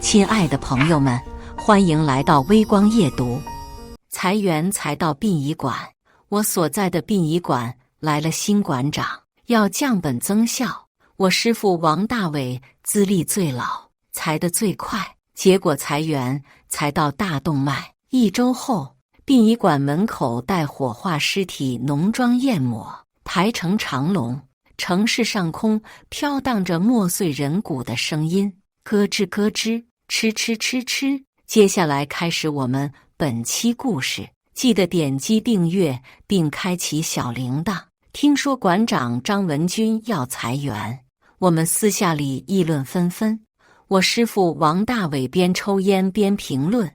亲爱的朋友们，欢迎来到微光夜读。裁员裁到殡仪馆，我所在的殡仪馆来了新馆长，要降本增效。我师父王大伟资历最老，裁得最快，结果裁员裁到大动脉。1周后，殡仪馆门口待火化尸体浓妆艳抹，排成长龙。城市上空飘荡着磨碎人骨的声音，咯吱咯吱，吃吃吃吃。接下来开始我们本期故事，记得点击订阅并开启小铃铛。听说馆长张文军要裁员，我们私下里议论纷纷。我师父王大伟边抽烟边评论：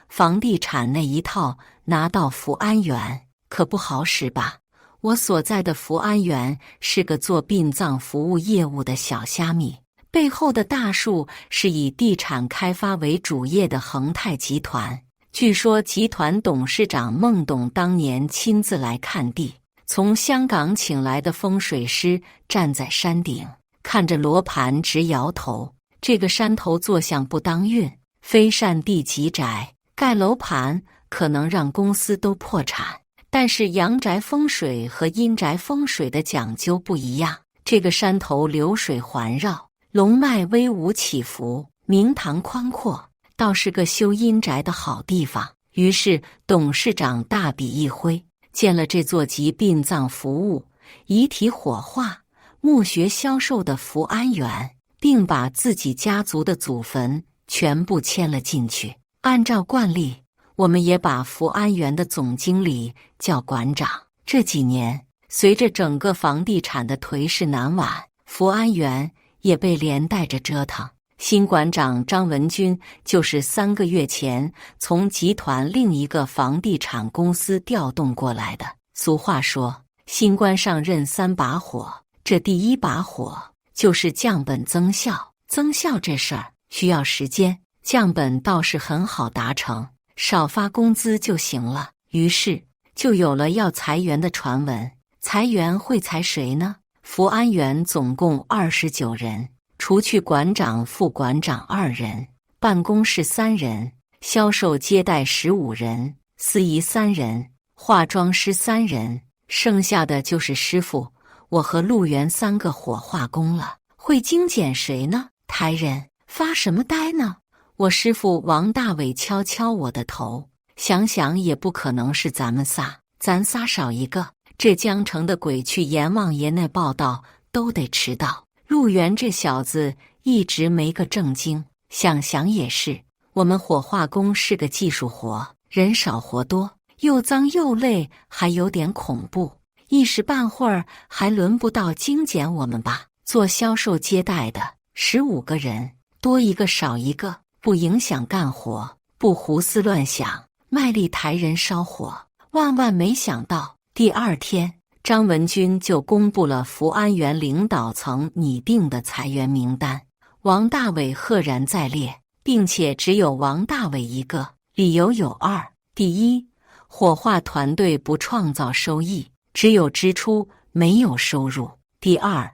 房地产那一套拿到福安园可不好使吧？我所在的福安园是个做殡葬服务业务的小虾米，背后的大树是以地产开发为主业的恒泰集团。据说集团董事长孟董当年亲自来看地，从香港请来的风水师站在山顶，看着罗盘直摇头。这个山头坐向不当运，非善地极窄，盖楼盘可能让公司都破产。但是阳宅风水和阴宅风水的讲究不一样，这个山头流水环绕，龙脉威武起伏，明堂宽阔，倒是个修阴宅的好地方。于是董事长大笔一挥，建了这座集殡葬服务、遗体火化、墓穴销售的福安园，并把自己家族的祖坟全部迁了进去。按照惯例，我们也把福安园的总经理叫馆长。这几年，随着整个房地产的颓势难挽，福安园也被连带着折腾。新馆长张文军就是3个月前从集团另一个房地产公司调动过来的。俗话说，新官上任3把火，这第1把火就是降本增效。增效这事儿需要时间，降本倒是很好达成，少发工资就行了。于是就有了要裁员的传闻。裁员会裁谁呢？福安园总共29人，除去馆长、副馆长2人，办公室3人，销售接待15人，司仪3人，化妆师3人，剩下的就是师傅，我和陆源3个火化工了。会精简谁呢？抬人，发什么呆呢？我师父王大伟敲敲我的头，想想也不可能是咱们仨，咱仨少一个，这江城的鬼去阎王爷那报道都得迟到。陆源这小子一直没个正经，想想也是，我们火化工是个技术活，人少活多，又脏又累，还有点恐怖，一时半会儿还轮不到精简我们吧。做销售接待的15个人，多一个少一个不影响干活，不胡思乱想，卖力抬人烧火。万万没想到，第2天，张文军就公布了福安园领导层拟定的裁员名单，王大伟赫然在列，并且只有王大伟一个。理由有2：第一，火化团队不创造收益，只有支出没有收入；第2，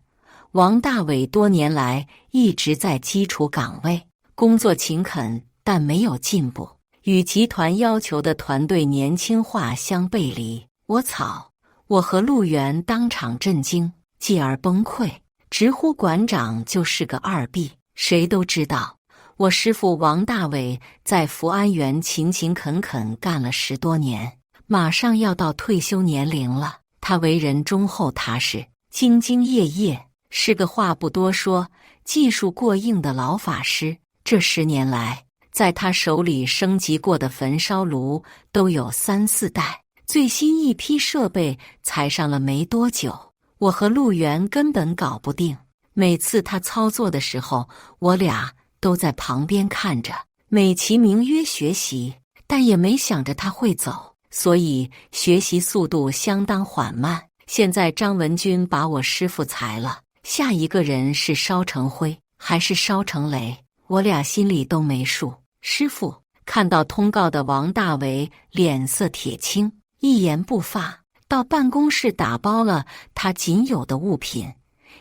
王大伟多年来一直在基础岗位，工作勤恳，但没有进步，与集团要求的团队年轻化相背离。我操！我和陆源当场震惊，继而崩溃，直呼馆长就是个2B。谁都知道，我师父王大伟在福安园勤勤恳恳干了10多年，马上要到退休年龄了。他为人忠厚踏实，兢兢业业，是个话不多说、技术过硬的老法师。这10年来，在他手里升级过的焚烧炉都有3、4代，最新一批设备才上了没多久，我和陆源根本搞不定。每次他操作的时候，我俩都在旁边看着，美其名曰学习，但也没想着他会走，所以学习速度相当缓慢。现在张文军把我师父裁了，下一个人是烧成灰还是烧成雷，我俩心里都没数。师父看到通告的王大为脸色铁青，一言不发，到办公室打包了他仅有的物品，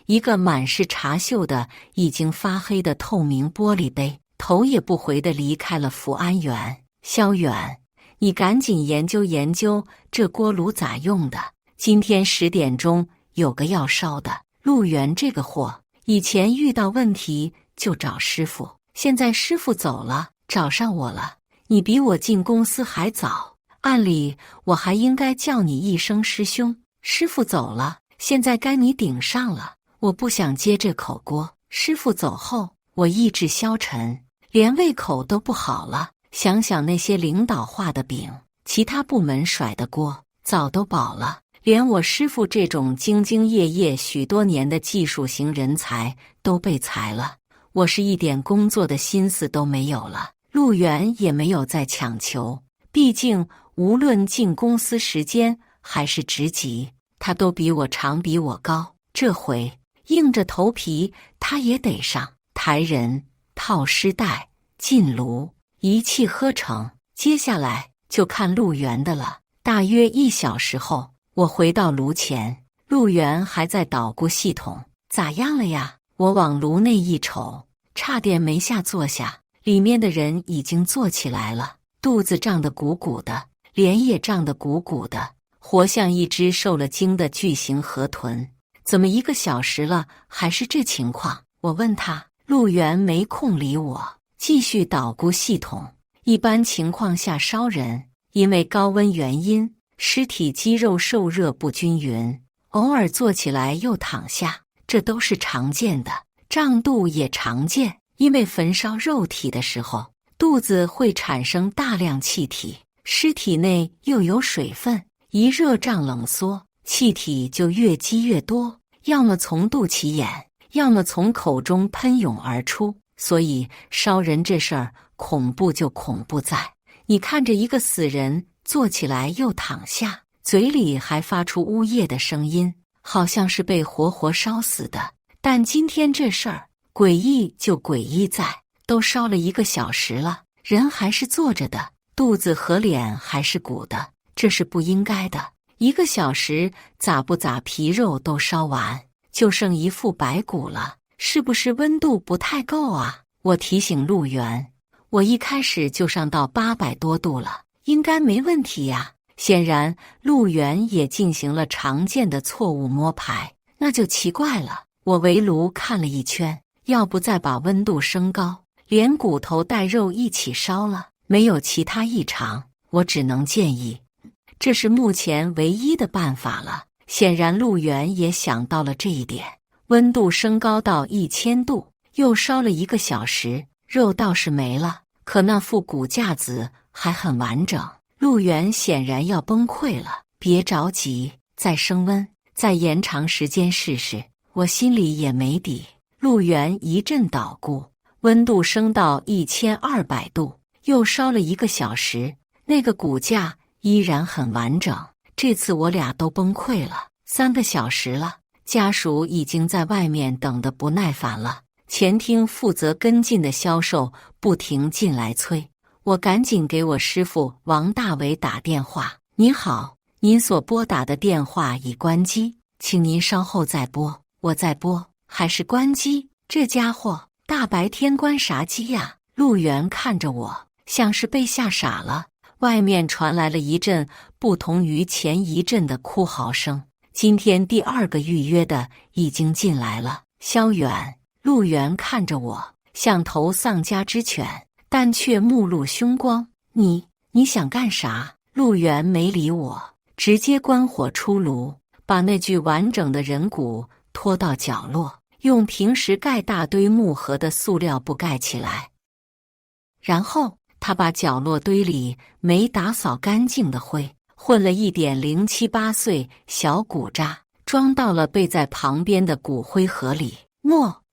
一个满是茶锈的已经发黑的透明玻璃杯，头也不回地离开了福安园。萧远，你赶紧研究研究这锅炉咋用的，今天10点钟有个要烧的。陆源这个货，以前遇到问题就找师傅，现在师傅走了，找上我了。你比我进公司还早，按理我还应该叫你一声师兄。师傅走了，现在该你顶上了。我不想接这口锅。师傅走后，我意志消沉，连胃口都不好了。想想那些领导画的饼，其他部门甩的锅，早都饱了。连我师傅这种兢兢业业许多年的技术型人才都被裁了，我是一点工作的心思都没有了。陆源也没有再强求，毕竟无论进公司时间还是职级，他都比我长比我高。这回硬着头皮他也得上，抬人、套尸袋、进炉，一气呵成。接下来就看陆源的了。大约1小时后，我回到炉前，陆源还在捣鼓系统。咋样了呀？我往炉内一瞅，差点没下坐下。里面的人已经坐起来了，肚子胀得鼓鼓的，脸也胀得鼓鼓的，活像一只受了惊的巨型河豚。怎么1个小时了还是这情况？我问他。陆源没空理我，继续捣鼓系统。一般情况下烧人，因为高温原因，尸体肌肉受热不均匀，偶尔坐起来又躺下，这都是常见的。胀肚也常见，因为焚烧肉体的时候，肚子会产生大量气体，尸体内又有水分，一热胀冷缩，气体就越积越多，要么从肚脐眼，要么从口中喷涌而出。所以烧人这事儿恐怖就恐怖在，你看着一个死人坐起来又躺下，嘴里还发出呜咽的声音，好像是被活活烧死的。但今天这事儿诡异就诡异在，都烧了1个小时了，人还是坐着的，肚子和脸还是鼓的，这是不应该的。1个小时咋不咋皮肉都烧完，就剩一副白骨了，是不是温度不太够啊？我提醒陆源，我一开始就上到800多度了，应该没问题呀。显然陆源也进行了常见的错误摸排，那就奇怪了。我围炉看了一圈，要不再把温度升高，连骨头带肉一起烧了。没有其他异常，我只能建议，这是目前唯一的办法了。显然陆源也想到了这一点，温度升高到1000度，又烧了1个小时，肉倒是没了，可那副骨架子还很完整。陆源显然要崩溃了。别着急，再升温，再延长时间试试。我心里也没底。陆源一阵捣鼓，温度升到1200度，又烧了1个小时，那个骨架依然很完整。这次我俩都崩溃了。3个小时了，家属已经在外面等得不耐烦了。前厅负责跟进的销售不停进来催，我赶紧给我师傅王大伟打电话。您好，您所拨打的电话已关机，请您稍后再拨。我再拨，还是关机。这家伙大白天关啥机呀？陆源看着我，像是被吓傻了。外面传来了一阵不同于前一阵的哭嚎声。今天第2个预约的已经进来了。萧远，陆源看着我，像头丧家之犬，但却目露凶光。你想干啥？陆源没理我，直接关火出炉，把那具完整的人骨拖到角落，用平时盖大堆木盒的塑料布盖起来。然后他把角落堆里没打扫干净的灰，混了一点0、7、8碎小骨渣，装到了备在旁边的骨灰盒里。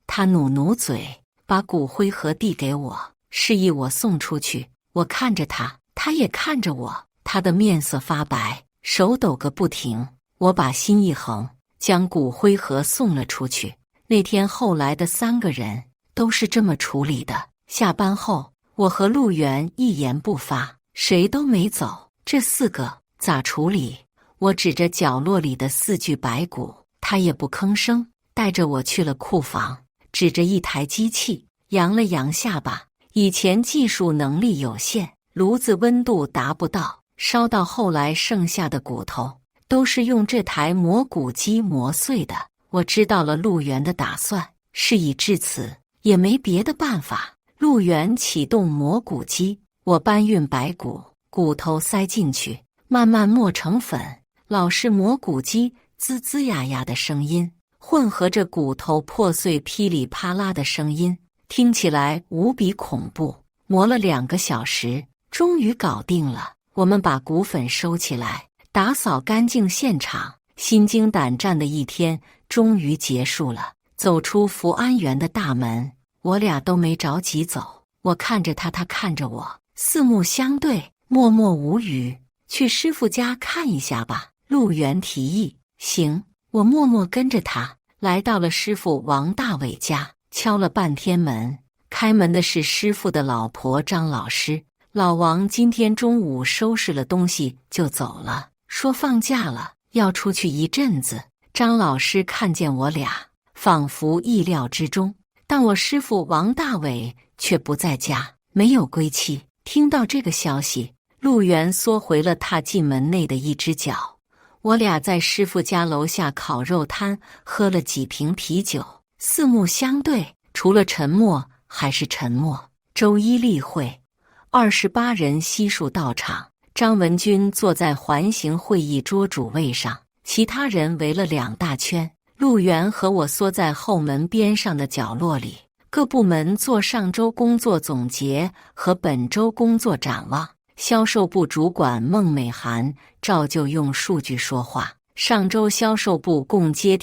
他努嘴，把骨灰盒递给我，示意我送出去。我看着他，他也看着我，他的面色发白，手抖个不停。我把心一横，将骨灰盒送了出去。那天后来的3个人都是这么处理的。下班后，我和陆源一言不发，谁都没走。这4个咋处理？我指着角落里的4具白骨，他也不吭声，带着我去了库房，指着一台机器，扬了扬下巴，以前技术能力有限，炉子温度达不到，烧到后来剩下的骨头都是用这台磨骨机磨碎的。我知道了陆源的打算，事已至此，也没别的办法。陆源启动磨骨机，我搬运白骨，骨头塞进去，慢慢磨成粉。老式磨骨机滋滋呀呀的声音，混合着骨头破碎噼里啪啦的声音，听起来无比恐怖。磨了2个小时，终于搞定了。我们把骨粉收起来，打扫干净现场。心惊胆战的一天终于结束了。走出福安园的大门，我俩都没着急走。我看着他，他看着我，四目相对，默默无语。去师傅家看一下吧，陆源提议。行，我默默跟着他，来到了师傅王大伟家，敲了半天门。开门的是师傅的老婆张老师。老王今天中午收拾了东西就走了，说放假了，要出去一阵子。张老师看见我俩，仿佛意料之中，但我师傅王大伟却不在家，没有归期。听到这个消息，陆源缩回了踏进门内的一只脚。我俩在师傅家楼下烤肉摊喝了几瓶啤酒，四目相对，除了沉默还是沉默。周一例会，28人悉数到场。张文军坐在环形会议桌主位上，其他人围了2大圈。陆源和我缩在后门边上的角落里，各部门做上周工作总结和本周工作展望。销售部主管孟美涵照旧用数据说话。上周销售部共接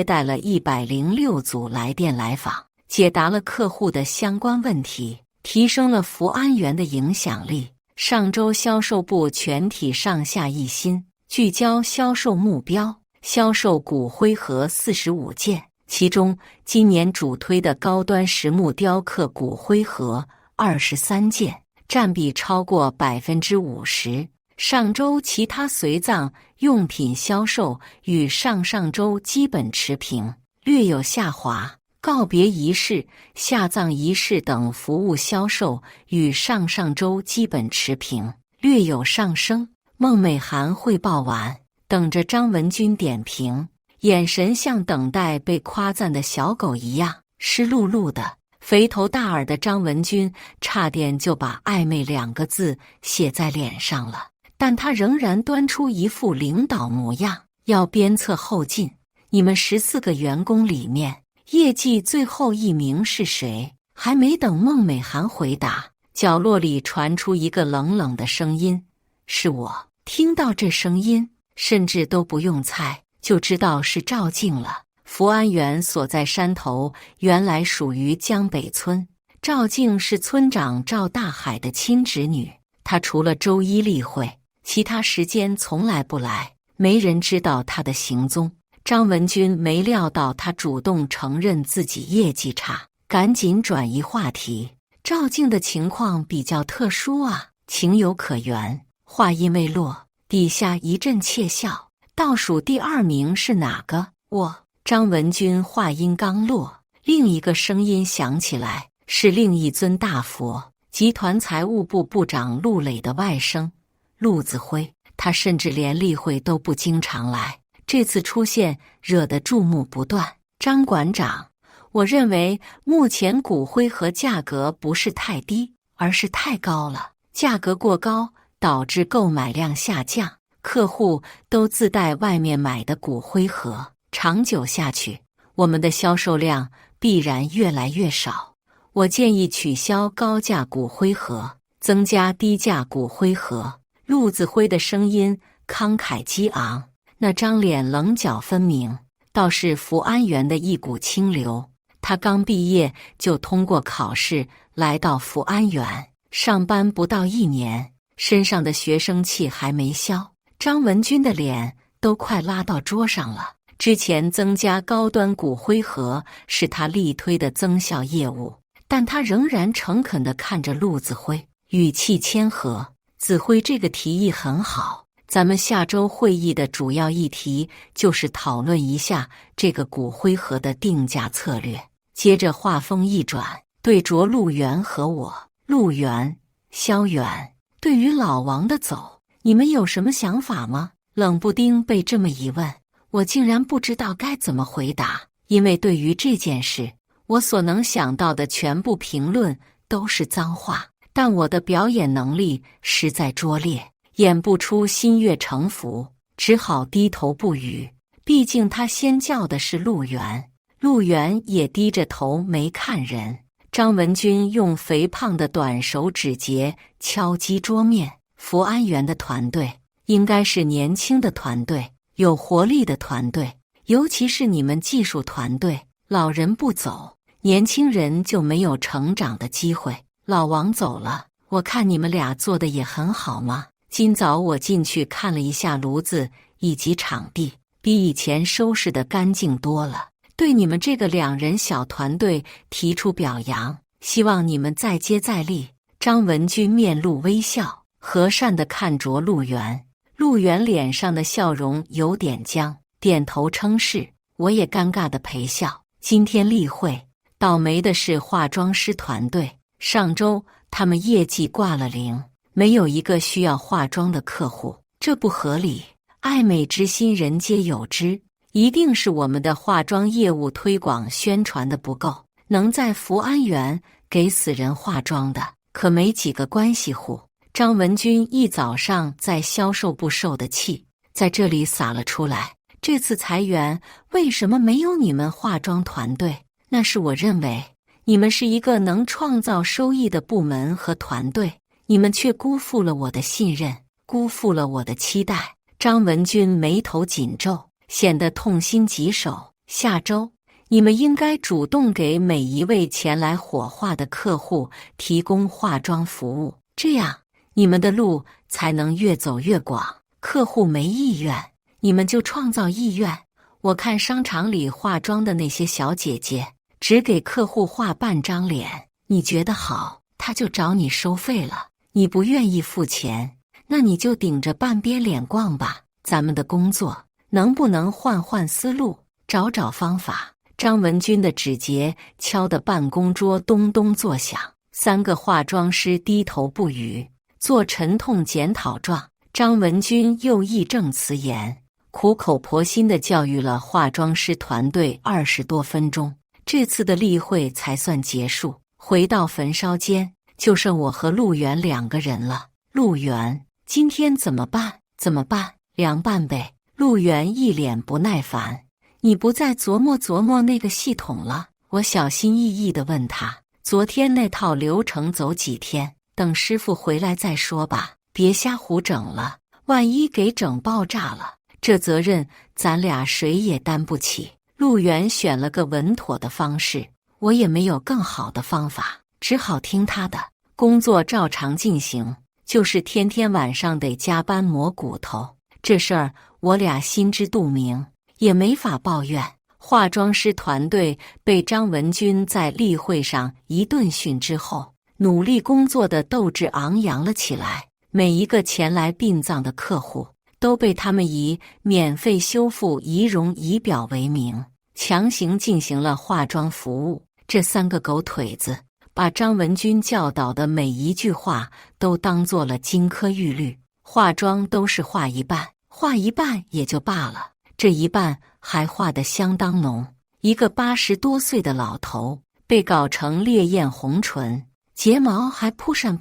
待了106组来电来访，解答了客户的相关问题，提升了福安园的影响力。上周销售部全体上下一心，聚焦销售目标，销售骨灰盒45件，其中今年主推的高端实木雕刻骨灰盒23件，占比超过50%。上周其他随葬用品销售与上上周基本持平，略有下滑。告别仪式、下葬仪式等服务销售与上上周基本持平，略有上升。孟美涵汇报完，等着张文军点评，眼神像等待被夸赞的小狗一样湿漉漉的。肥头大耳的张文军差点就把暧昧2个字写在脸上了，但他仍然端出一副领导模样，要鞭策后进。你们14个员工里面，业绩最后1名是谁？还没等孟美涵回答，角落里传出一个冷冷的声音：是我。听到这声音，甚至都不用猜，就知道是赵静了。福安园所在山头原来属于江北村，赵静是村长赵大海的亲侄女。她除了周一例会，其他时间从来不来，没人知道她的行踪。张文军没料到他主动承认自己业绩差，赶紧转移话题。赵静的情况比较特殊啊，情有可原。话音未落，底下一阵窃笑。倒数第2名是哪个？我。张文军话音刚落，另一个声音响起来，是另一尊大佛，集团财务部部长陆磊的外甥陆子辉。他甚至连例会都不经常来，这次出现惹得注目不断。张馆长，我认为目前骨灰盒价格不是太低，而是太高了。价格过高导致购买量下降，客户都自带外面买的骨灰盒，长久下去，我们的销售量必然越来越少。我建议取消高价骨灰盒，增加低价骨灰盒。陆子辉的声音慷慨激昂，那张脸棱角分明，倒是福安园的一股清流。他刚毕业就通过考试来到福安园，上班不到1年，身上的学生气还没消。张文军的脸都快拉到桌上了。之前增加高端骨灰盒是他力推的增效业务，但他仍然诚恳地看着陆子辉，语气谦和。子辉，这个提议很好，咱们下周会议的主要议题就是讨论一下这个骨灰盒的定价策略。接着话锋一转，对着陆源和我，陆源、萧远，对于老王的走，你们有什么想法吗？冷不丁被这么一问，我竟然不知道该怎么回答，因为对于这件事，我所能想到的全部评论都是脏话，但我的表演能力实在拙劣，演不出心悦诚服，只好低头不语。毕竟他先叫的是陆源，陆源也低着头没看人。张文军用肥胖的短手指节敲击桌面。福安园的团队应该是年轻的团队，有活力的团队，尤其是你们技术团队。老人不走，年轻人就没有成长的机会。老王走了，我看你们俩做的也很好嘛。今早我进去看了一下炉子以及场地，比以前收拾得干净多了。对你们这个2人小团队提出表扬，希望你们再接再厉。张文军面露微笑，和善地看着陆源。陆源脸上的笑容有点僵，点头称是。我也尴尬地陪笑。今天例会，倒霉的是化妆师团队，上周他们业绩挂了0，没有一个需要化妆的客户，这不合理。爱美之心人皆有之，一定是我们的化妆业务推广宣传的不够，能在福安园给死人化妆的可没几个关系户。张文军一早上在销售部受的气，在这里洒了出来。这次裁员为什么没有你们化妆团队？那是我认为你们是一个能创造收益的部门和团队，你们却辜负了我的信任，辜负了我的期待。张文军眉头紧皱，显得痛心疾首。下周你们应该主动给每一位前来火化的客户提供化妆服务，这样你们的路才能越走越广。客户没意愿，你们就创造意愿。我看商场里化妆的那些小姐姐，只给客户画半张脸，你觉得好，他就找你收费了。你不愿意付钱，那你就顶着半边脸逛吧。咱们的工作能不能换思路，找方法？张文军的指节敲得办公桌咚咚作响，3个化妆师低头不语，做沉痛检讨状。张文军又义正辞严，苦口婆心地教育了化妆师团队20多分钟，这次的例会才算结束。回到焚烧间，就剩我和陆源2个人了。陆源，今天怎么办？怎么办？凉拌呗。陆源一脸不耐烦，你不再琢磨那个系统了？我小心翼翼地问他，昨天那套流程走几天？等师傅回来再说吧，别瞎胡整了，万一给整爆炸了，这责任咱俩谁也担不起。陆源选了个稳妥的方式，我也没有更好的方法，只好听他的。工作照常进行，就是天天晚上得加班磨骨头，这事儿我俩心知肚明，也没法抱怨。化妆师团队被张文军在例会上一顿训之后，努力工作的斗志昂扬了起来。每一个前来殡葬的客户都被他们以免费修复仪容仪表为名，强行进行了化妆服务。这3个狗腿子把张文军教导的每一句话都当做了金科玉律。化妆都是画一半，画一半也就罢了，这一半还画得相当浓。一个80多岁的老头被搞成烈焰红唇，睫毛还扑闪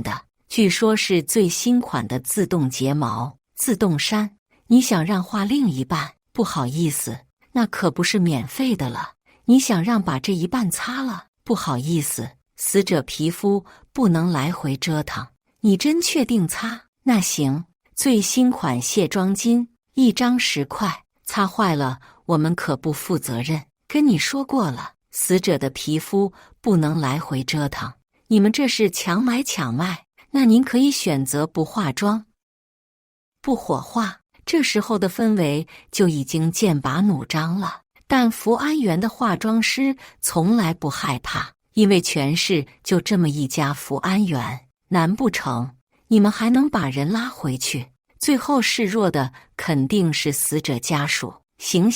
的，据说是最新款的自动睫毛、自动扇。你想让画另一半，不好意思，那可不是免费的了。你想让把这一半擦了，不好意思，死者皮肤不能来回折腾。你真确定擦？那行，最新款卸妆巾1张10块，擦坏了我们可不负责任。跟你说过了，死者的皮肤不能来回折腾。你们这是强买强卖，那您可以选择不化妆，不火化。这时候的氛围就已经剑拔弩张了。但福安园的化妆师从来不害怕，因为全市就这么一家福安园，难不成你们还能把人拉回去？最后示弱的肯定是死者家属。行，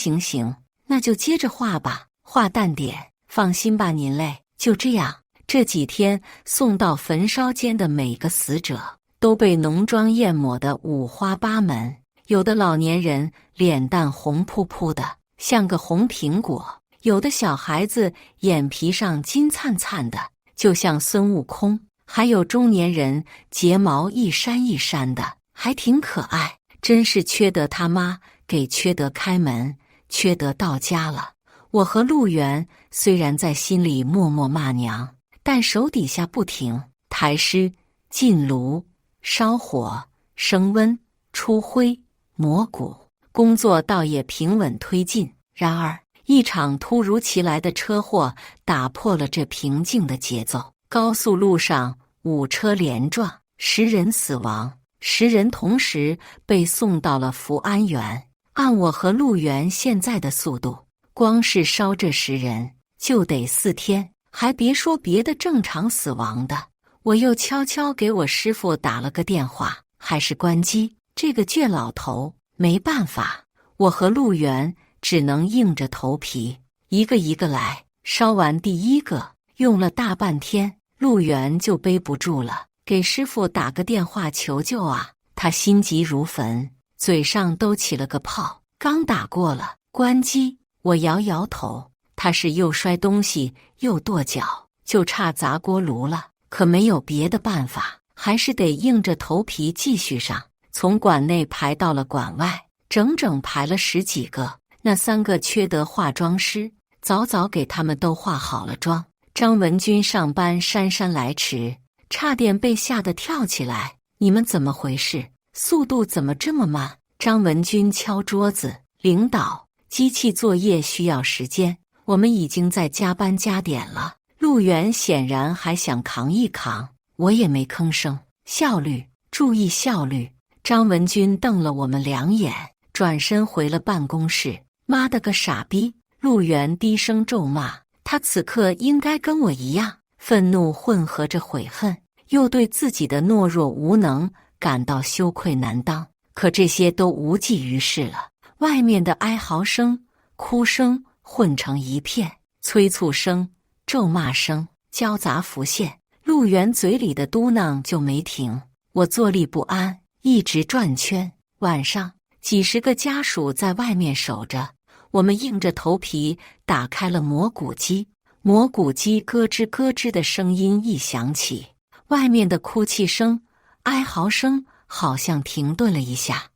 那就接着画吧，画淡点。放心吧您嘞，就这样。这几天送到焚烧间的每个死者都被浓妆艳抹得五花八门，有的老年人脸蛋红扑扑的，像个红苹果；有的小孩子眼皮上金灿灿的，就像孙悟空；还有中年人睫毛一扇一扇的，还挺可爱。真是缺德他妈给缺德开门，缺德到家了。我和陆源虽然在心里默默骂娘，但手底下不停抬尸、进炉、烧火、升温、出灰、磨骨，工作倒也平稳推进。然而，一场突如其来的车祸打破了这平静的节奏。高速路上5车连撞，10人死亡，10人同时被送到了福安园。按我和陆源现在的速度，光是烧这10人就得4天，还别说别的正常死亡的。我又悄悄给我师傅打了个电话，还是关机。这个倔老头没办法，我和陆源只能硬着头皮一个一个来。烧完第1个用了大半天，陆源就背不住了，给师傅打个电话求救啊！他心急如焚，嘴上都起了个泡。刚打过了，关机。我摇摇头，他是又摔东西又跺脚，就差砸锅炉了。可没有别的办法，还是得硬着头皮继续上。从馆内排到了馆外，整整排了10几个。那3个缺德化妆师早早给他们都化好了妆。张文军上班姗姗来迟，差点被吓得跳起来。你们怎么回事？速度怎么这么慢？张文军敲桌子，领导，机器作业需要时间，我们已经在加班加点了。陆源显然还想扛一扛，我也没吭声。效率，注意效率。张文军瞪了我们2眼，转身回了办公室。妈的个傻逼！陆源低声咒骂，他此刻应该跟我一样，愤怒混合着悔恨，又对自己的懦弱无能感到羞愧难当。可这些都无济于事了，外面的哀嚎声、哭声混成一片，催促声、咒骂声交杂浮现。陆源嘴里的嘟囔就没停。我坐立不安，一直转圈。晚上，几10个家属在外面守着，我们硬着头皮打开了磨骨机。磨骨机咯吱咯吱的声音一响起，外面的哭泣声、哀嚎声好像停顿了一下。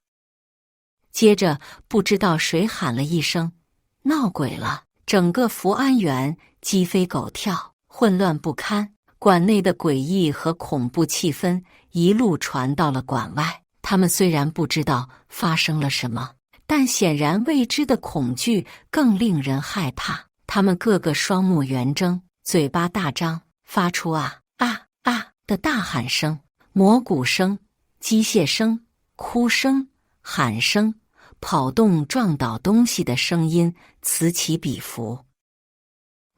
接着，不知道谁喊了一声：“闹鬼了！”整个福安园鸡飞狗跳，混乱不堪。馆内的诡异和恐怖气氛一路传到了馆外。他们虽然不知道发生了什么，但显然未知的恐惧更令人害怕。他们个个双目圆睁，嘴巴大张，发出啊啊啊的大喊声、磨骨声、机械声、哭声、喊声，跑动撞倒东西的声音此起彼伏。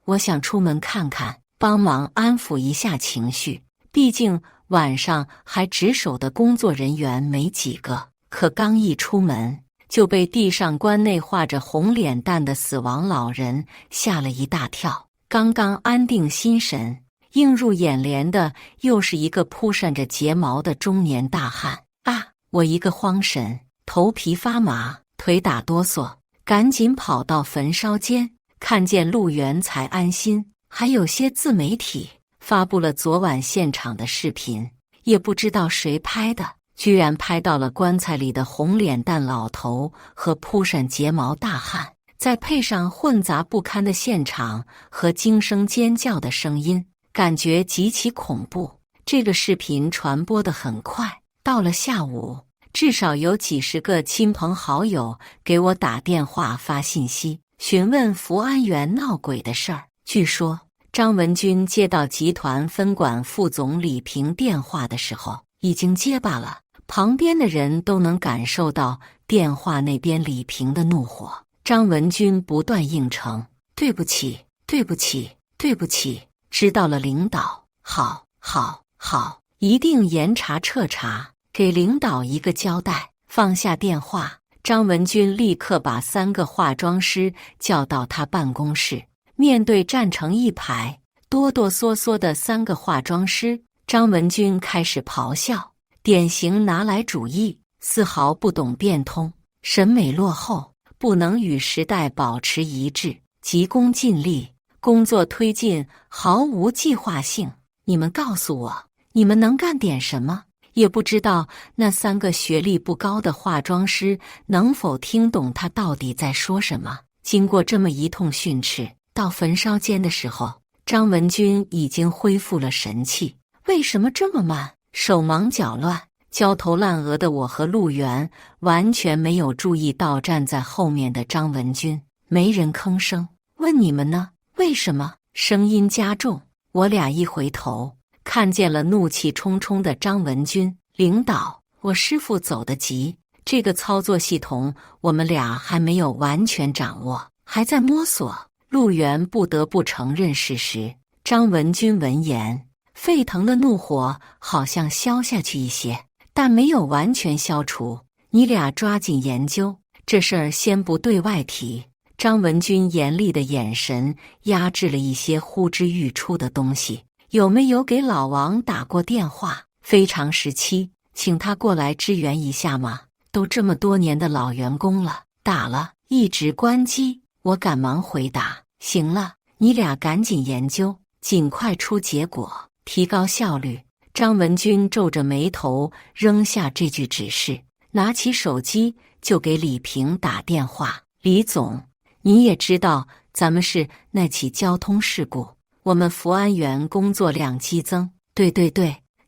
我想出门看看，帮忙安抚一下情绪，毕竟晚上还值守的工作人员没几个。可刚一出门，就被地上棺内画着红脸蛋的死亡老人吓了一大跳。刚刚安定心神，映入眼帘的又是一个扑扇着睫毛的中年大汉。啊！我一个慌神，头皮发麻，腿打哆嗦，赶紧跑到焚烧间，看见陆源才安心。还有些自媒体发布了昨晚现场的视频，也不知道谁拍的，居然拍到了棺材里的红脸蛋老头和扑扇睫毛大汉，再配上混杂不堪的现场和惊声尖叫的声音，感觉极其恐怖。这个视频传播得很快，到了下午，至少有几10个亲朋好友给我打电话发信息，询问福安园闹鬼的事儿。据说张文军接到集团分管副总李平电话的时候，已经结巴了，旁边的人都能感受到电话那边李平的怒火。张文军不断应承：“对不起，对不起，对不起，知道了，领导。好，好，好，一定严查彻查，给领导一个交代。”放下电话，张文军立刻把3个化妆师叫到他办公室，面对站成一排，哆哆嗦嗦的3个化妆师。张文君开始咆哮，典型拿来主义，丝毫不懂变通，审美落后，不能与时代保持一致，急功近利，工作推进毫无计划性。你们告诉我，你们能干点什么？也不知道那3个学历不高的化妆师能否听懂他到底在说什么。经过这么一通训斥，到焚烧间的时候，张文君已经恢复了神气。为什么这么慢？手忙脚乱、焦头烂额的我和陆源完全没有注意到站在后面的张文君，没人吭声。问你们呢？为什么？声音加重。我俩一回头，看见了怒气冲冲的张文君。领导，我师傅走得急，这个操作系统我们俩还没有完全掌握，还在摸索。陆源不得不承认事实。张文君闻言，沸腾的怒火好像消下去一些，但没有完全消除。你俩抓紧研究，这事儿先不对外提。张文君严厉的眼神压制了一些呼之欲出的东西。有没有给老王打过电话？非常时期，请他过来支援一下吗？都这么多年的老员工了，打了，一直关机。我赶忙回答：行了，你俩赶紧研究，尽快出结果，提高效率。张文君皱着眉头扔下这句指示，拿起手机就给李平打电话：李总，你也知道咱们是那起交通事故，我们福安园工作量激增。对，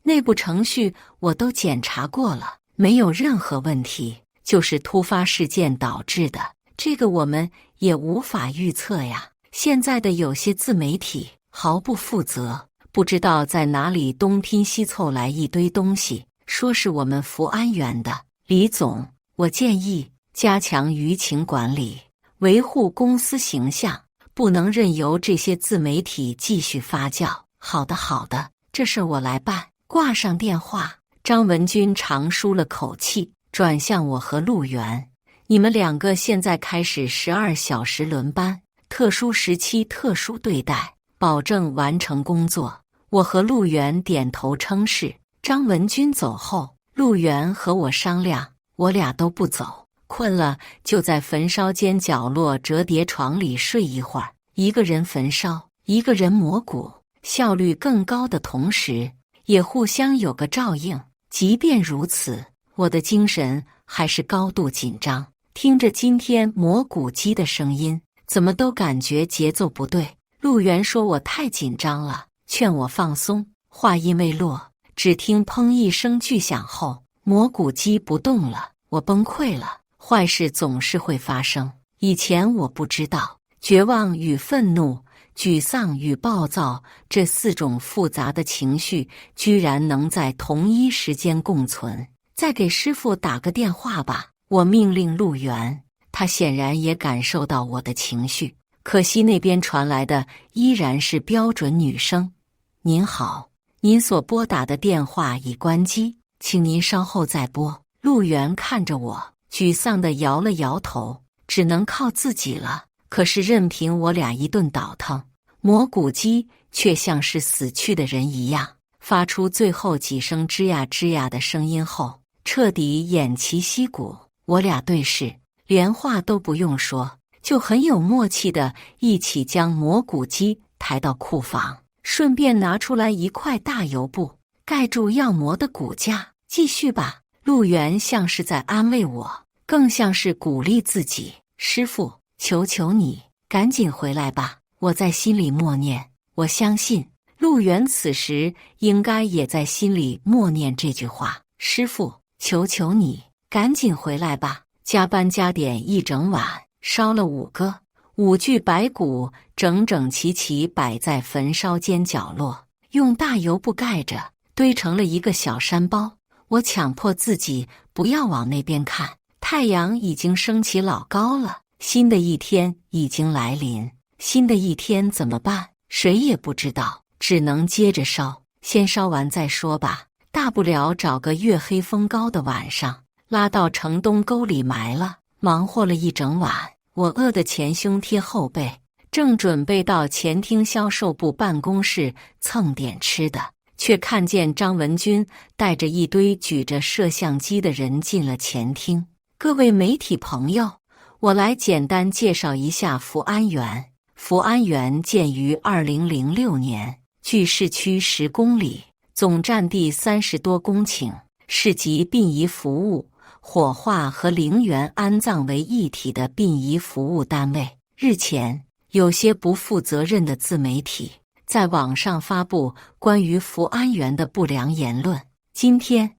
内部程序我都检查过了，没有任何问题，就是突发事件导致的，这个我们也无法预测呀。现在的有些自媒体毫不负责，不知道在哪里东拼西凑来一堆东西，说是我们福安园的。李总，我建议加强舆情管理，维护公司形象，不能任由这些自媒体继续发酵。好的，这事我来办。挂上电话，张文君长舒了口气，转向我和陆源：你们2个现在开始12小时轮班，特殊时期特殊对待，保证完成工作。我和陆源点头称是。张文君走后，陆源和我商量，我俩都不走，困了就在焚烧间角落折叠床里睡一会儿，一个人焚烧，一个人磨骨，效率更高的同时，也互相有个照应。即便如此，我的精神还是高度紧张，听着今天磨骨机的声音，怎么都感觉节奏不对。陆源说我太紧张了，劝我放松。话音未落，只听砰一声巨响后，磨骨机不动了。我崩溃了。坏事总是会发生，以前我不知道，绝望与愤怒、沮丧与暴躁这4种复杂的情绪居然能在同一时间共存。再给师傅打个电话吧，我命令陆源。他显然也感受到我的情绪，可惜那边传来的依然是标准女声：您好，您所拨打的电话已关机，请您稍后再拨。陆源看着我，沮丧地摇了摇头，只能靠自己了。可是任凭我俩一顿倒腾，磨骨机却像是死去的人一样，发出最后几声吱呀吱呀的声音后，彻底偃旗息鼓。我俩对视，连话都不用说，就很有默契的一起将磨骨机抬到库房，顺便拿出来一块大油布盖住要磨的骨架。继续吧。陆源像是在安慰我，更像是鼓励自己：师傅，求求你赶紧回来吧。我在心里默念，我相信陆源此时应该也在心里默念这句话：师傅，求求你赶紧回来吧。加班加点一整晚，烧了5具白骨，整整齐齐摆在焚烧间角落，用大油布盖着，堆成了一个小山包。我强迫自己不要往那边看，太阳已经升起老高了，新的一天已经来临。新的一天怎么办？谁也不知道，只能接着烧，先烧完再说吧。大不了找个月黑风高的晚上，拉到城东沟里埋了。忙活了一整晚，我饿得前胸贴后背，正准备到前厅销售部办公室蹭点吃的，却看见张文军带着一堆举着摄像机的人进了前厅。各位媒体朋友，我来简单介绍一下福安园。福安园建于2006年，距市区10公里，总占地30多公顷，是集殡仪服务、火化和陵园安葬为一体的殡仪服务单位。日前，有些不负责任的自媒体在网上发布关于福安园的不良言论。今天，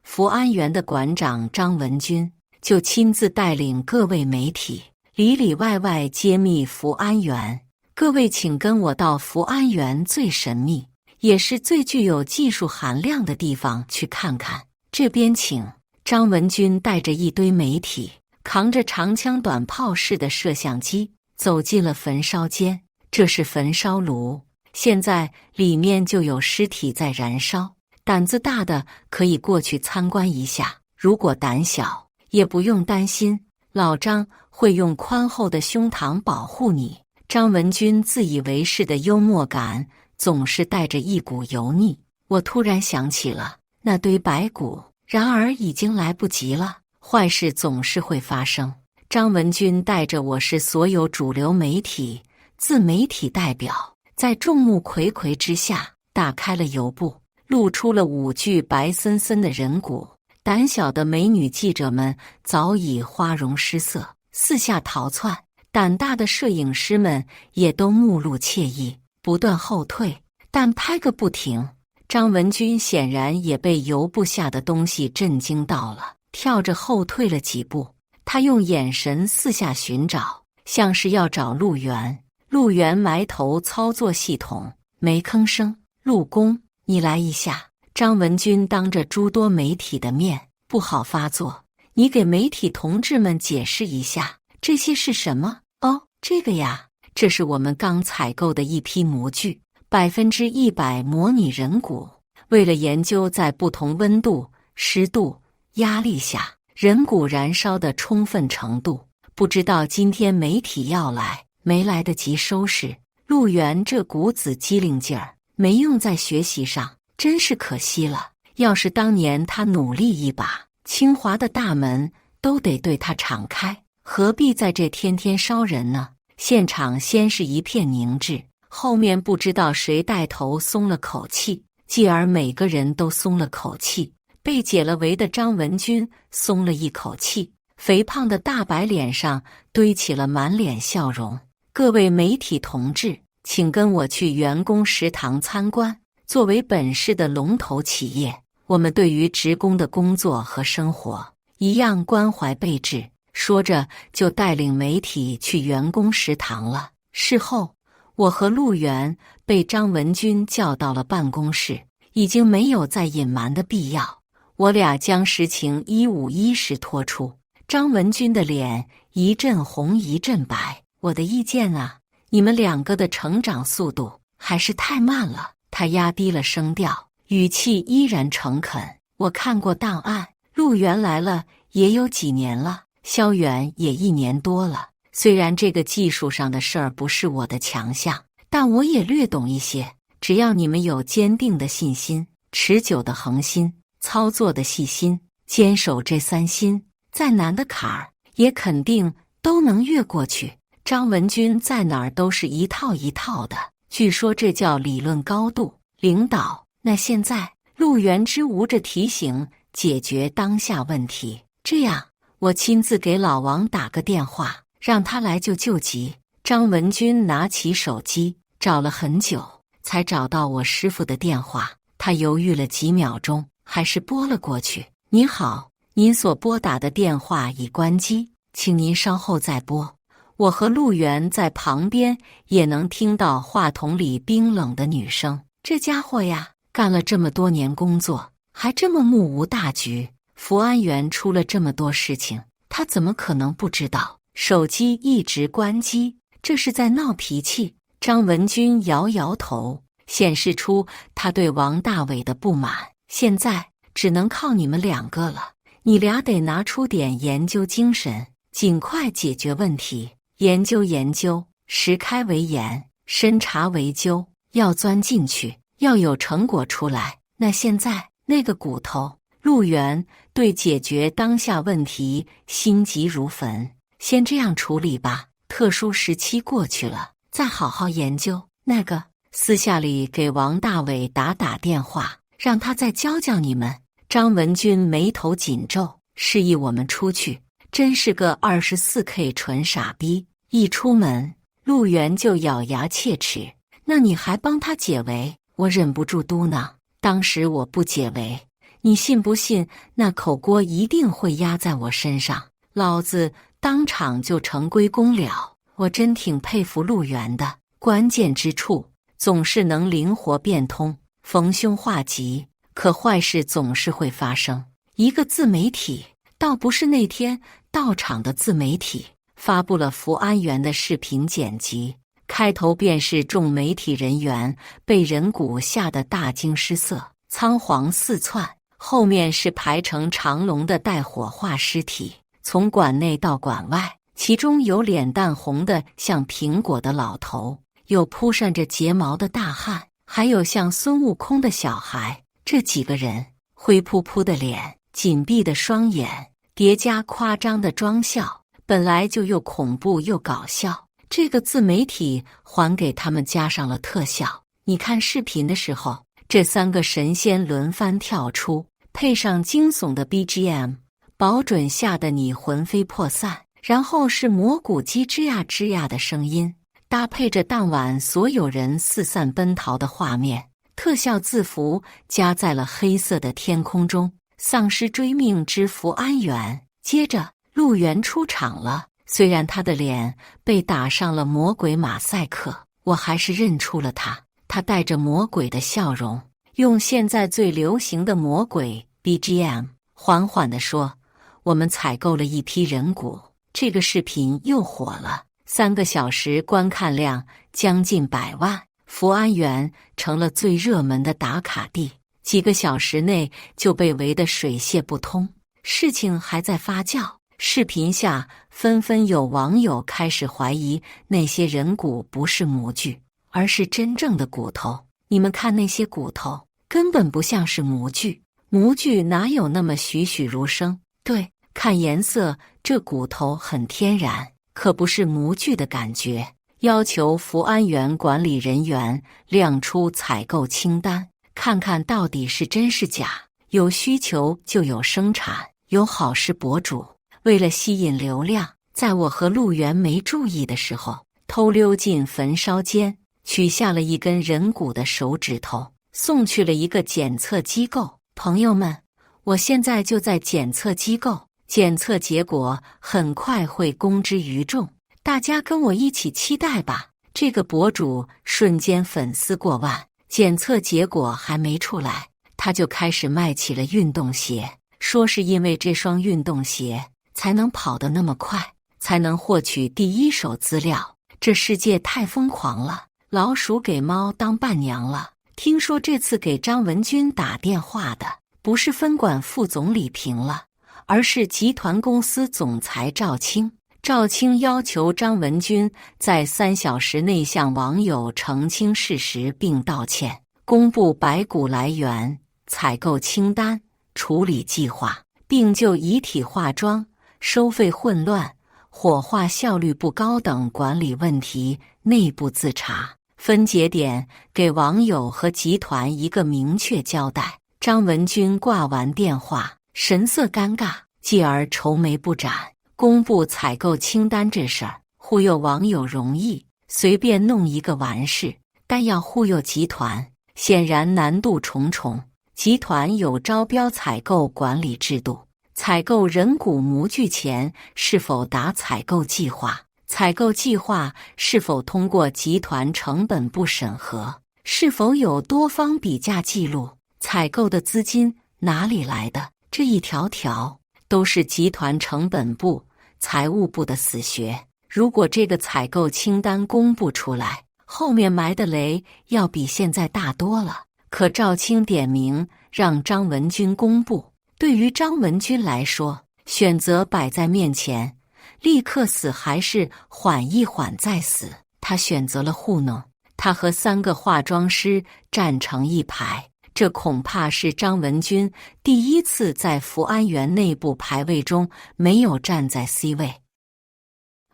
福安园的馆长张文军就亲自带领各位媒体里里外外揭秘福安园。各位请跟我到福安园最神秘也是最具有技术含量的地方去看看。这边请。张文军带着一堆媒体，扛着长枪短炮式的摄像机走进了焚烧间。这是焚烧炉，现在里面就有尸体在燃烧。胆子大的可以过去参观一下，如果胆小也不用担心，老张会用宽厚的胸膛保护你。张文军自以为是的幽默感总是带着一股油腻。我突然想起了那堆白骨，然而已经来不及了，坏事总是会发生。张文军带着我市所有主流媒体、自媒体代表，在众目睽睽之下打开了油布，露出了5具白森森的人骨。胆小的美女记者们早已花容失色，四下逃窜。胆大的摄影师们也都目露怯意，不断后退，但拍个不停。张文军显然也被油布下的东西震惊到了，跳着后退了几步。他用眼神四下寻找，像是要找陆源。陆源埋头操作系统，没吭声。陆工，你来一下。张文军当着诸多媒体的面不好发作，你给媒体同志们解释一下，这些是什么？哦，这个呀，这是我们刚采购的一批模具，100%模拟人骨。为了研究在不同温度、湿度、压力下人骨燃烧的充分程度，不知道今天媒体要来，没来得及收拾。陆源这股子机灵劲儿没用在学习上，真是可惜了。要是当年他努力一把，清华的大门都得对他敞开，何必在这天天烧人呢？现场先是一片凝滞，后面不知道谁带头松了口气，继而每个人都松了口气。被解了围的张文军松了一口气，肥胖的大白脸上堆起了满脸笑容。各位媒体同志，请跟我去员工食堂参观。作为本市的龙头企业，我们对于职工的工作和生活一样关怀备至。说着就带领媒体去员工食堂了。事后，我和陆源被张文军叫到了办公室，已经没有再隐瞒的必要。我俩将实情一五一十托出。张文军的脸一阵红一阵白。我的意见啊，你们两个的成长速度还是太慢了。他压低了声调，语气依然诚恳。我看过档案，陆源来了也有几年了，萧远也1年多了。虽然这个技术上的事儿不是我的强项，但我也略懂一些。只要你们有坚定的信心、持久的恒心、操作的细心，坚守这3心，再难的坎儿也肯定都能越过去。张文军在哪儿都是一套一套的，据说这叫理论高度。领导，那现在陆源之无着提醒解决当下问题，这样我亲自给老王打个电话，让他来救急。张文军拿起手机，找了很久才找到我师傅的电话。他犹豫了几秒钟，还是拨了过去。您好，您所拨打的电话已关机，请您稍后再拨。我和陆源在旁边也能听到话筒里冰冷的女声。这家伙呀，干了这么多年工作，还这么目无大局。福安园出了这么多事情，他怎么可能不知道？手机一直关机，这是在闹脾气。张文军摇摇头，显示出他对王大伟的不满。现在只能靠你们2个了，你俩得拿出点研究精神，尽快解决问题。研究研究，实开为严，深查为究，要钻进去，要有成果出来。那现在那个骨头，陆源对解决当下问题心急如焚，先这样处理吧。特殊时期过去了，再好好研究。那个私下里给王大伟打电话，让他再教教你们。张文军眉头紧皱，示意我们出去。真是个24K 纯傻逼！一出门，陆源就咬牙切齿。那你还帮他解围？我忍不住嘟囔。当时我不解围，你信不信那口锅一定会压在我身上，老子当场就成归公了。我真挺佩服陆源的，关键之处总是能灵活变通，逢凶化吉。可坏事总是会发生。一个自媒体，倒不是那天到场的自媒体，发布了福安园的视频剪辑，开头便是众媒体人员被人骨吓得大惊失色，仓皇四窜，后面是排成长龙的待火化尸体，从馆内到馆外，其中有脸蛋红的像苹果的老头，有铺上着睫毛的大汉，还有像孙悟空的小孩。这几个人灰扑扑的脸，紧闭的双眼，叠加夸张的妆效，本来就又恐怖又搞笑。这个自媒体还给他们加上了特效。你看视频的时候，这3个神仙轮番跳出，配上惊悚的 BGM， 保准吓得你魂飞魄散。然后是蘑菇鸡吱呀吱呀的声音，搭配着当晚所有人四散奔逃的画面。特效字符加在了黑色的天空中，丧尸追命之福安园。接着陆源出场了，虽然他的脸被打上了魔鬼马赛克，我还是认出了他。他带着魔鬼的笑容，用现在最流行的魔鬼 BGM 缓缓地说，我们采购了一批人骨。这个视频又火了，3个小时观看量将近100万。福安园成了最热门的打卡地，几个小时内就被围得水泄不通。事情还在发酵，视频下纷纷有网友开始怀疑那些人骨不是模具，而是真正的骨头。你们看那些骨头，根本不像是模具，模具哪有那么栩栩如生？对，看颜色，这骨头很天然，可不是模具的感觉。要求福安园管理人员亮出采购清单，看看到底是真是假。有需求就有生产，有好事博主为了吸引流量，在我和陆源没注意的时候，偷溜进焚烧间，取下了一根人骨的手指头，送去了一个检测机构。朋友们，我现在就在检测机构，检测结果很快会公之于众。大家跟我一起期待吧！这个博主瞬间粉丝过万，检测结果还没出来，他就开始卖起了运动鞋，说是因为这双运动鞋才能跑得那么快，才能获取第一手资料。这世界太疯狂了，老鼠给猫当伴娘了。听说这次给张文军打电话的不是分管副总李平了，而是集团公司总裁赵青。赵青要求张文军在3小时内向网友澄清事实并道歉，公布白骨来源、采购清单、处理计划，并就遗体化妆、收费混乱、火化效率不高等管理问题内部自查，分节点给网友和集团一个明确交代。张文军挂完电话，神色尴尬，继而愁眉不展。公布采购清单这事儿，忽悠网友容易，随便弄一个完事，但要忽悠集团，显然难度重重。集团有招标采购管理制度，采购人骨模具前是否打采购计划，采购计划是否通过集团成本部审核，是否有多方比价记录，采购的资金哪里来的，这一条条都是集团成本部、财务部的死穴。如果这个采购清单公布出来，后面埋的雷要比现在大多了。可赵青点名让张文军公布，对于张文军来说，选择摆在面前，立刻死还是缓一缓再死，他选择了糊弄。他和3个化妆师站成一排，这恐怕是张文军第一次在福安园内部排位中没有站在 C 位。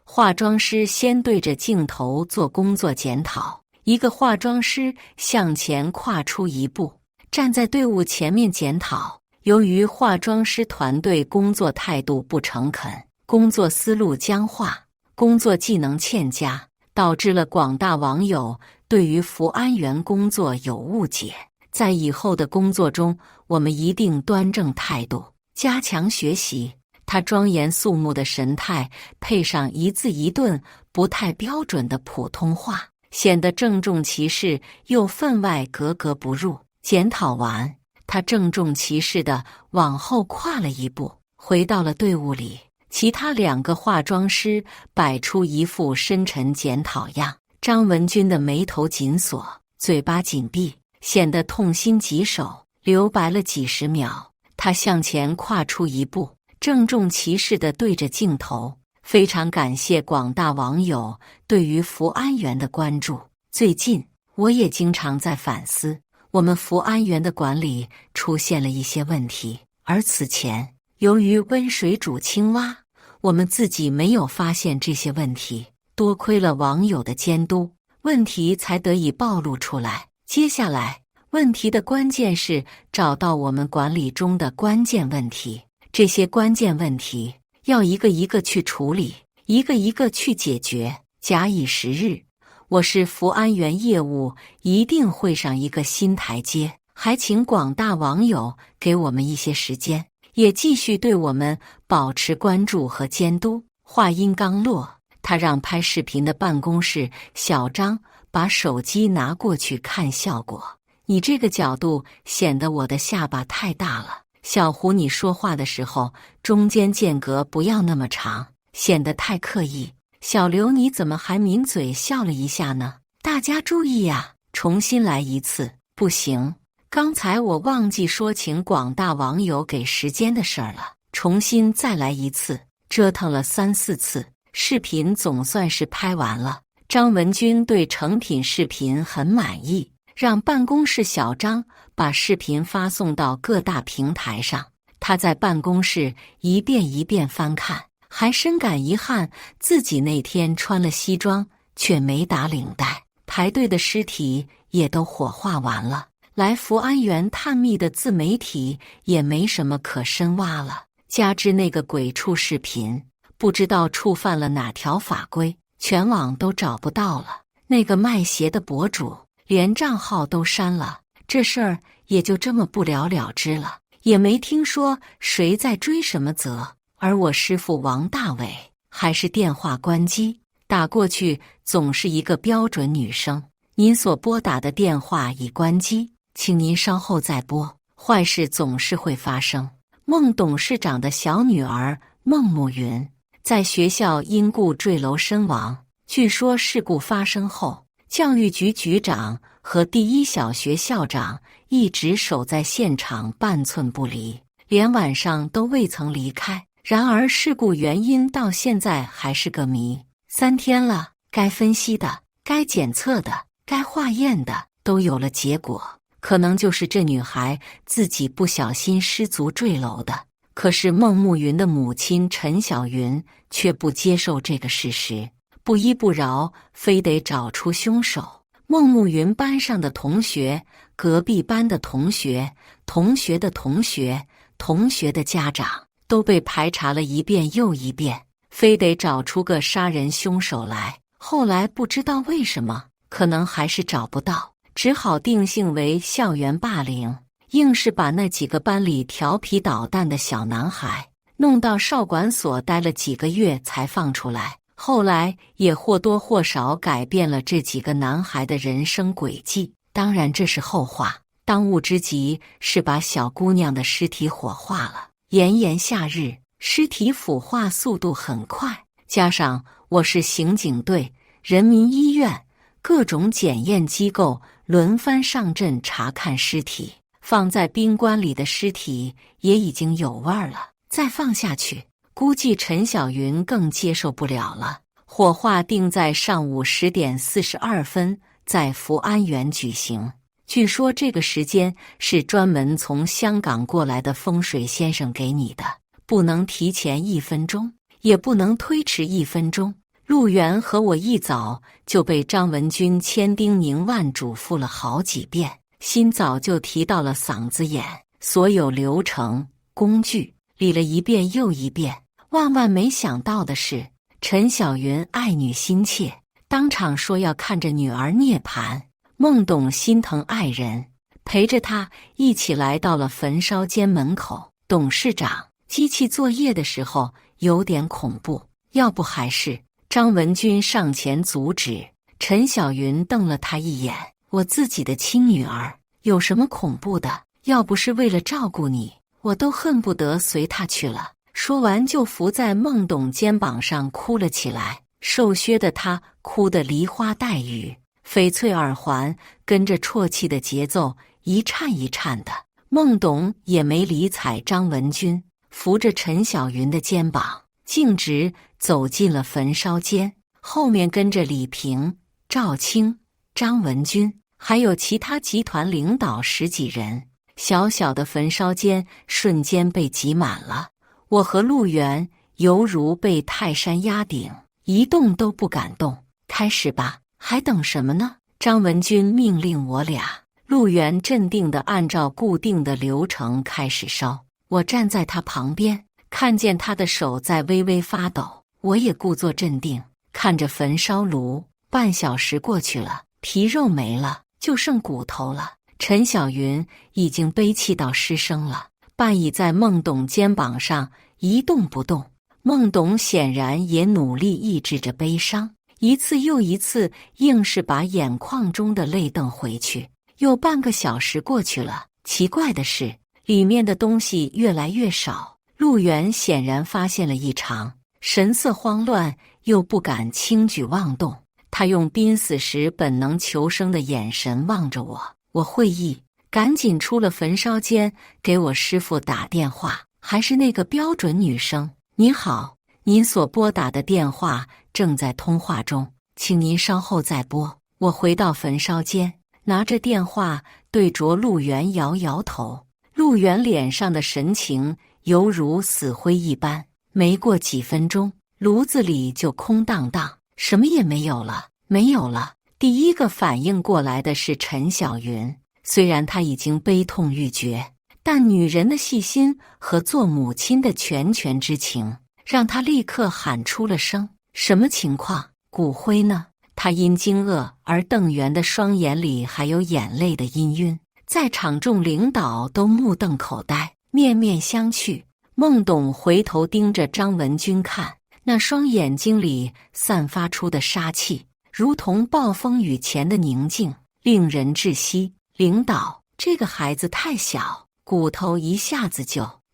化妆师先对着镜头做工作检讨，一个化妆师向前跨出一步，站在队伍前面检讨。由于化妆师团队工作态度不诚恳，工作思路僵化，工作技能欠佳，导致了广大网友对于福安园工作有误解。在以后的工作中，我们一定端正态度，加强学习。他庄严肃穆的神态，配上一字一顿不太标准的普通话，显得郑重其事又分外格格不入。检讨完，他郑重其事地往后跨了一步，回到了队伍里。其他2个化妆师摆出一副深沉检讨样，张文军的眉头紧锁，嘴巴紧闭，显得痛心疾首，留白了几十秒。他向前跨出一步，郑重其事地对着镜头，非常感谢广大网友对于福安园的关注。最近我也经常在反思，我们福安园的管理出现了一些问题，而此前由于温水煮青蛙，我们自己没有发现这些问题，多亏了网友的监督，问题才得以暴露出来。接下来，问题的关键是找到我们管理中的关键问题，这些关键问题要一个一个去处理，一个一个去解决，假以时日，我市福安园业务一定会上一个新台阶。还请广大网友给我们一些时间，也继续对我们保持关注和监督。话音刚落，他让拍视频的办公室小张把手机拿过去看效果。你这个角度显得我的下巴太大了，小胡你说话的时候中间间隔不要那么长，显得太刻意。小刘你怎么还抿嘴笑了一下呢？大家注意呀，重新来一次。不行，刚才我忘记说请广大网友给时间的事儿了，重新再来一次。折腾了3、4次，视频总算是拍完了。张文军对成品视频很满意，让办公室小张把视频发送到各大平台上。他在办公室一遍一遍翻看，还深感遗憾自己那天穿了西装却没打领带。排队的尸体也都火化完了，来福安园探秘的自媒体也没什么可深挖了。加之那个鬼畜视频，不知道触犯了哪条法规，全网都找不到了。那个卖鞋的博主连账号都删了，这事儿也就这么不了了之了，也没听说谁在追什么责。而我师傅王大伟还是电话关机，打过去总是一个标准女声，您所拨打的电话已关机，请您稍后再拨。坏事总是会发生。孟董事长的小女儿孟慕云在学校因故坠楼身亡，据说事故发生后，教育局局长和第一小学校长一直守在现场半寸不离，连晚上都未曾离开。然而事故原因到现在还是个谜，3天了，该分析的、该检测的、该化验的都有了结果，可能就是这女孩自己不小心失足坠楼的。可是孟慕云的母亲陈小云却不接受这个事实，不依不饶，非得找出凶手。孟慕云班上的同学、隔壁班的同学、同学的同学、同学的家长都被排查了一遍又一遍，非得找出个杀人凶手来。后来不知道为什么，可能还是找不到，只好定性为校园霸凌，硬是把那几个班里调皮捣蛋的小男孩弄到少管所待了几个月才放出来。后来也或多或少改变了这几个男孩的人生轨迹，当然这是后话。当务之急是把小姑娘的尸体火化了。炎炎夏日，尸体腐化速度很快，加上我市刑警队、人民医院各种检验机构轮番上阵查看尸体，放在冰棺里的尸体也已经有味儿了，再放下去估计陈小云更接受不了了。火化定在上午10:42在福安园举行。据说这个时间是专门从香港过来的风水先生给你的，不能提前1分钟，也不能推迟1分钟。陆源和我一早就被张文君千叮咛万嘱咐了好几遍，心早就提到了嗓子眼，所有流程工具理了一遍又一遍。万万没想到的是，陈小云爱女心切，当场说要看着女儿涅槃。孟董心疼爱人，陪着他一起来到了焚烧间门口。董事长，机器作业的时候有点恐怖，要不还是……张文君上前阻止。陈小云瞪了他一眼，我自己的亲女儿有什么恐怖的？要不是为了照顾你，我都恨不得随她去了。说完就伏在孟董肩膀上哭了起来，瘦削的他哭得梨花带雨，翡翠耳环跟着啜泣的节奏一颤一颤的。孟董也没理睬张文君，扶着陈小云的肩膀径直走进了焚烧间，后面跟着李平、赵青、张文君，还有其他集团领导10几人。小小的焚烧间瞬间被挤满了，我和陆源犹如被泰山压顶，一动都不敢动。开始吧，还等什么呢？张文君命令我俩。陆源镇定地按照固定的流程开始烧，我站在他旁边，看见他的手在微微发抖，我也故作镇定，看着焚烧炉。半小时过去了，皮肉没了，就剩骨头了。陈小云已经悲泣到失声了，半倚在孟董肩膀上一动不动。孟董显然也努力抑制着悲伤，一次又一次硬是把眼眶中的泪瞪回去。又半个小时过去了，奇怪的是，里面的东西越来越少。陆源显然发现了异常，神色慌乱，又不敢轻举妄动。他用濒死时本能求生的眼神望着我，我会意，赶紧出了焚烧间，给我师父打电话，还是那个标准女声：“你好，您所拨打的电话正在通话中，请您稍后再拨。”我回到焚烧间，拿着电话对着陆源摇摇头。陆源脸上的神情犹如死灰一般，没过几分钟，炉子里就空荡荡，什么也没有了，没有了。第一个反应过来的是陈小云，虽然她已经悲痛欲绝，但女人的细心和做母亲的拳之情，让她立刻喊出了声：“什么情况？骨灰呢？”她因惊愕而瞪圆的双眼里还有眼泪的氤氲，在场众领导都目瞪口呆，面面相觑。孟董回头盯着张文君看，那双眼睛里散发出的杀气，如同暴风雨前的宁静，令人窒息。领导，这个孩子太小，骨头一下子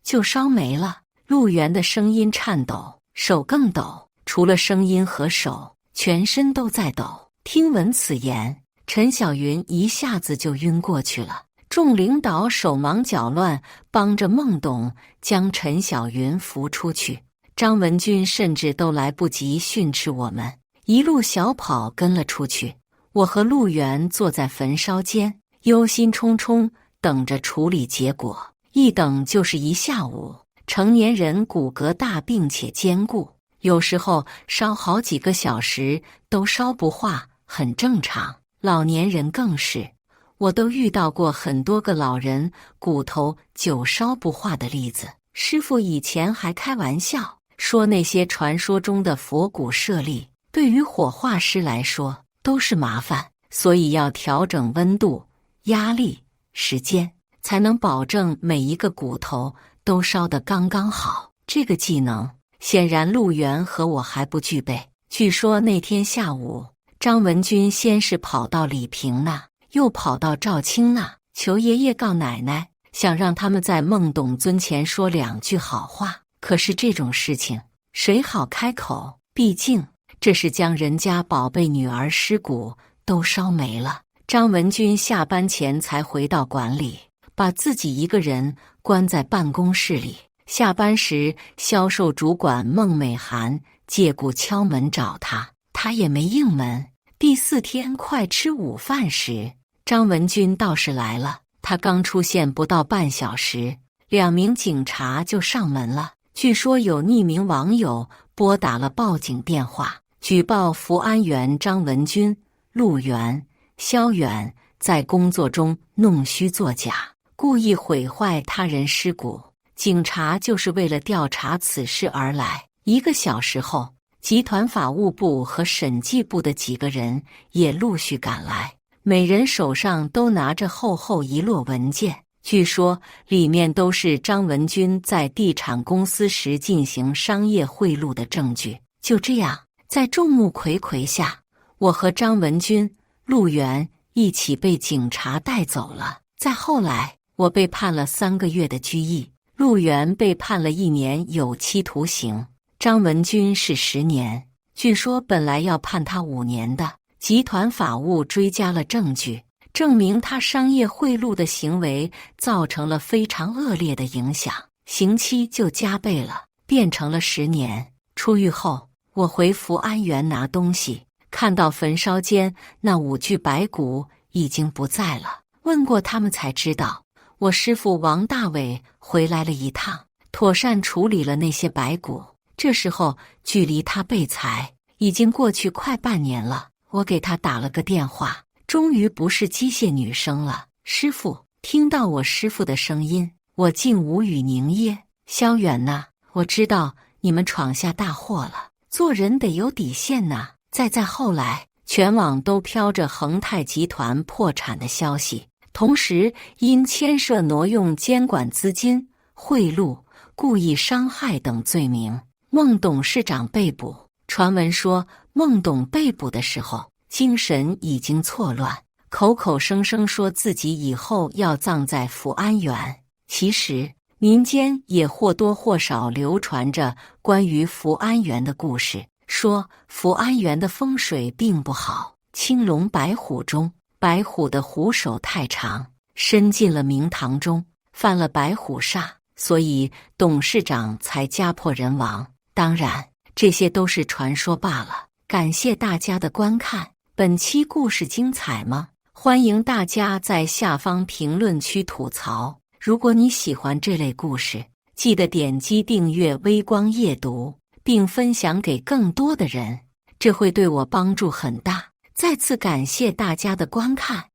就烧没了。陆源的声音颤抖，手更抖，除了声音和手，全身都在抖。听闻此言，陈小云一下子就晕过去了。众领导手忙脚乱，帮着孟董将陈小云扶出去。张文君甚至都来不及训斥我们，一路小跑跟了出去。我和陆源坐在焚烧间，忧心忡忡等着处理结果，一等就是一下午。成年人骨骼大并且坚固，有时候烧好几个小时都烧不化，很正常。老年人更是，我都遇到过很多个老人骨头久烧不化的例子。师父以前还开玩笑说，那些传说中的佛骨舍利对于火化师来说都是麻烦，所以要调整温度、压力、时间，才能保证每一个骨头都烧得刚刚好。这个技能显然陆源和我还不具备。据说那天下午，张文君先是跑到李平那，又跑到赵青那，求爷爷告奶奶，想让他们在孟董尊前说两句好话。可是这种事情谁好开口？毕竟这是将人家宝贝女儿尸骨都烧没了。张文君下班前才回到馆里，把自己一个人关在办公室里。下班时，销售主管孟美涵借故敲门找他，他也没应门。第4天快吃午饭时，张文军倒是来了。他刚出现不到半小时，2名警察就上门了。据说有匿名网友拨打了报警电话，举报福安员张文军、陆源、肖远在工作中弄虚作假，故意毁坏他人尸骨。警察就是为了调查此事而来。1个小时后，集团法务部和审计部的几个人也陆续赶来，每人手上都拿着厚厚一摞文件，据说里面都是张文军在地产公司时进行商业贿赂的证据。就这样，在众目睽睽下，我和张文军、陆源一起被警察带走了。再后来，我被判了3个月的拘役，陆源被判了1年有期徒刑，张文军是10年。据说本来要判他5年的，集团法务追加了证据，证明他商业贿赂的行为造成了非常恶劣的影响，刑期就加倍了，变成了10年。出狱后，我回福安园拿东西，看到焚烧间那5具白骨已经不在了，问过他们才知道，我师父王大伟回来了一趟，妥善处理了那些白骨。这时候距离他被裁已经过去快半年了，我给他打了个电话，终于不是机械女声了。师父，听到我师父的声音，我竟无语凝噎。萧远呐，我知道你们闯下大祸了，做人得有底线呐。再后来，全网都飘着恒泰集团破产的消息，同时因牵涉挪用监管资金、贿赂、故意伤害等罪名，孟董事长被捕。传闻说，孟董被捕的时候精神已经错乱，口口声声说自己以后要葬在福安园。其实民间也或多或少流传着关于福安园的故事，说福安园的风水并不好，青龙白虎中，白虎的虎首太长，伸进了明堂中，犯了白虎煞，所以董事长才家破人亡。当然，这些都是传说罢了。感谢大家的观看，本期故事精彩吗？欢迎大家在下方评论区吐槽。如果你喜欢这类故事，记得点击订阅微光夜读，并分享给更多的人，这会对我帮助很大。再次感谢大家的观看。